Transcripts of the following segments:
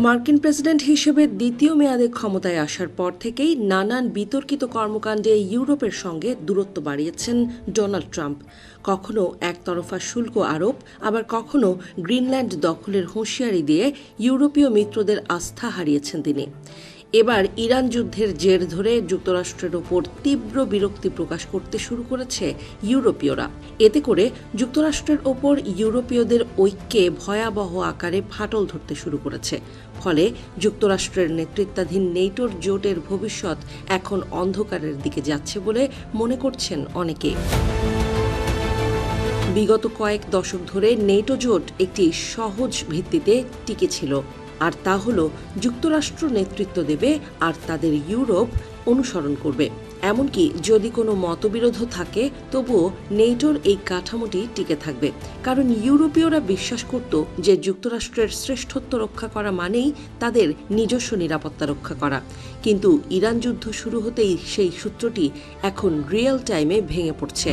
মার্কিন প্রেসিডেন্ট হিসেবে দ্বিতীয় মেয়াদে ক্ষমতায় আসার পর থেকেই নানান বিতর্কিত কর্মকাণ্ডে ইউরোপের সঙ্গে দূরত্ব বাড়িয়েছেন ডোনাল্ড ট্রাম্প। কখনো একতরফা শুল্ক আরোপ, আবার কখনো গ্রিনল্যান্ড দখলের হুঁশিয়ারি দিয়ে ইউরোপীয় মিত্রদের আস্থা হারিয়েছেন তিনি। এবার ইরান যুদ্ধের জের ধরে যুক্তরাষ্ট্রের ওপর তীব্র বিরক্তি প্রকাশ করতে শুরু করেছে ইউরোপীয়রা। এতে করে যুক্তরাষ্ট্রের ওপর ইউরোপীয়দের ঐক্যে ভয়াবহ আকারে ফাটল ধরতে শুরু করেছে। ফলে যুক্তরাষ্ট্রের নেতৃত্বাধীন নেটোর জোটের ভবিষ্যৎ এখন অন্ধকারের দিকে যাচ্ছে বলে মনে করছেন অনেকে। বিগত কয়েক দশক ধরে নেটো জোট একটি সহজ ভিত্তিতে টিকে ছিল, আর তা হল যুক্তরাষ্ট্র নেতৃত্ব দেবে আর তাদের ইউরোপ অনুসরণ করবে। এমনকি যদি কোনো মতবিরোধও থাকে তবুও নেটোর এই কাঠামোটি টিকে থাকবে, কারণ ইউরোপীয়রা বিশ্বাস করত যে যুক্তরাষ্ট্রের শ্রেষ্ঠত্ব রক্ষা করা মানেই তাদের নিজস্ব নিরাপত্তা রক্ষা করা। কিন্তু ইরান যুদ্ধ শুরু হতেই সেই সূত্রটি এখন রিয়েল টাইমে ভেঙে পড়ছে।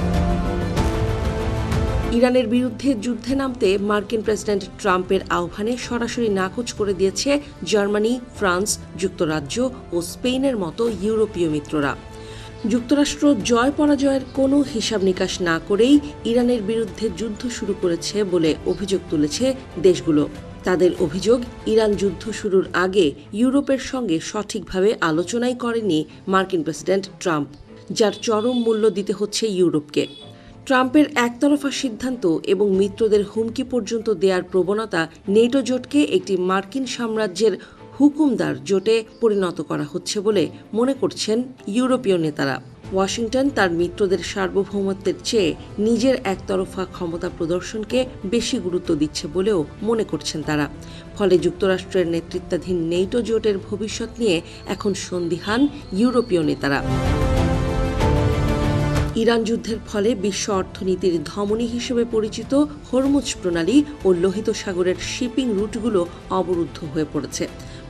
ইরানের বিরুদ্ধে যুদ্ধে নামতে মার্কিন প্রেসিডেন্ট ট্রাম্পের আহ্বানে সরাসরি নাকচ করে দিয়েছে জার্মানি, ফ্রান্স, যুক্তরাজ্য ও স্পেনের মতো ইউরোপীয় মিত্ররা। যুক্তরাষ্ট্র জয় পরাজয়ের কোনো হিসাব নিকাশ না করেই ইরানের বিরুদ্ধে যুদ্ধ শুরু করেছে বলে অভিযোগ তুলেছে দেশগুলো। তাদের অভিযোগ, ইরান যুদ্ধ শুরুর আগে ইউরোপের সঙ্গে সঠিকভাবে আলোচনাই করেনি মার্কিন প্রেসিডেন্ট ট্রাম্প, যার চরম মূল্য দিতে হচ্ছে ইউরোপকে। ট্রাম্পের একতরফা সিদ্ধান্ত এবং মিত্রদের হুমকি পর্যন্ত দেওয়ার প্রবণতা নেটো জোটকে একটি মার্কিন সাম্রাজ্যের হুকুমদার জোটে পরিণত করা হচ্ছে বলে মনে করছেন ইউরোপীয় নেতারা। ওয়াশিংটন তার মিত্রদের সার্বভৌমত্বের চেয়ে নিজের একতরফা ক্ষমতা প্রদর্শনকে বেশি গুরুত্ব দিচ্ছে বলেও মনে করছেন তারা। ফলে যুক্তরাষ্ট্রের নেতৃত্বাধীন নেটো জোটের ভবিষ্যৎ নিয়ে এখন সন্দিহান ইউরোপীয় নেতারা। ইরান যুদ্ধের ফলে বিশ্ব অর্থনীতির ধমনী হিসেবে পরিচিত হরমুজ প্রণালী ও লোহিত সাগরের শিপিং রুটগুলো অবরুদ্ধ হয়ে পড়েছে।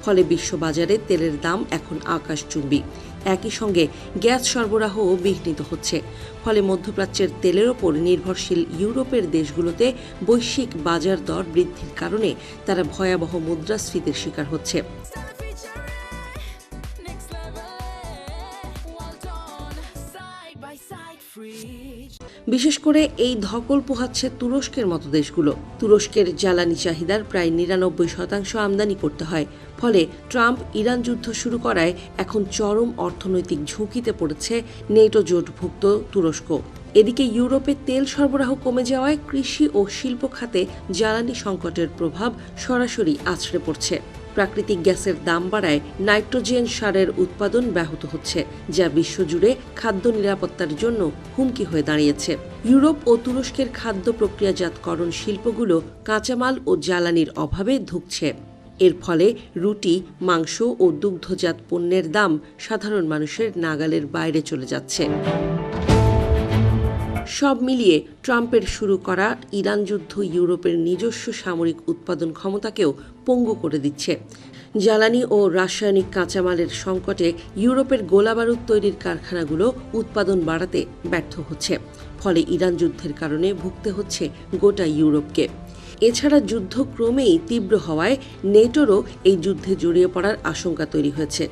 ফলে বিশ্ববাজারে তেলের দাম এখন আকাশচুম্বী। একই সঙ্গে গ্যাস সরবরাহও বিঘ্নিত হচ্ছে। ফলে মধ্যপ্রাচ্যের তেলের ওপর নির্ভরশীল ইউরোপের দেশগুলোতে বৈশ্বিক বাজার দর বৃদ্ধির কারণে তারা ভয়াবহ মুদ্রাস্ফীতির শিকার হচ্ছে। বিশেষ করে এই ধকল পোহাচ্ছে তুরস্কের মতো দেশগুলো। তুরস্কের জ্বালানি চাহিদার প্রায় ৯৯% আমদানি করতে হয়। ফলে ট্রাম্প ইরান যুদ্ধ শুরু করায় এখন চরম অর্থনৈতিক ঝুঁকিতে পড়েছে নেটো জোটভুক্ত তুরস্ক। এদিকে ইউরোপে তেল সরবরাহ কমে যাওয়ায় কৃষি ও শিল্প খাতে জ্বালানি সংকটের প্রভাব সরাসরি আছড়ে পড়ছে। প্রাকৃতিক গ্যাসের দাম বাড়ায় নাইট্রোজেন সারের উৎপাদন ব্যাহত হচ্ছে, যা বিশ্বজুড়ে খাদ্য নিরাপত্তার জন্য হুমকি হয়ে দাঁড়িয়েছে। ইউরোপ ও তুরস্কের খাদ্য প্রক্রিয়াজাতকরণ শিল্পগুলো কাঁচামাল ও জ্বালানির অভাবে ধুঁকছে। এর ফলে রুটি, মাংস ও দুগ্ধজাত পণ্যের দাম সাধারণ মানুষের নাগালের বাইরে চলে যাচ্ছে। সব মিলিয়ে ট্রাম্পের শুরু করা ইরান যুদ্ধ ইউরোপের নিজস্ব সামরিক উৎপাদন ক্ষমতাকেও পঙ্গু করে দিচ্ছে। জ্বালানি ও রাসায়নিক কাঁচামালের সংকটে ইউরোপের গোলাবারুদ তৈরির কারখানাগুলো উৎপাদন বাড়াতে ব্যর্থ হচ্ছে। ফলে ইরান যুদ্ধের কারণে ভুগতে হচ্ছে গোটা ইউরোপকে। এছাড়া যুদ্ধ ক্রমেই তীব্র হওয়ায় নেটোরও এই যুদ্ধে জড়িয়ে পড়ার আশঙ্কা তৈরি হয়েছে।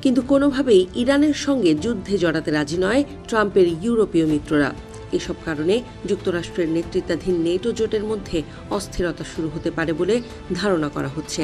কিন্তু কোনোভাবেই ইরানের সঙ্গে যুদ্ধে জড়াতে রাজি নয় ট্রাম্পের ইউরোপীয় মিত্ররা। এসব কারণে যুক্তরাষ্ট্রের নেতৃত্বাধীন নেটো জোটের মধ্যে অস্থিরতা শুরু হতে পারে বলে ধারণা করা হচ্ছে।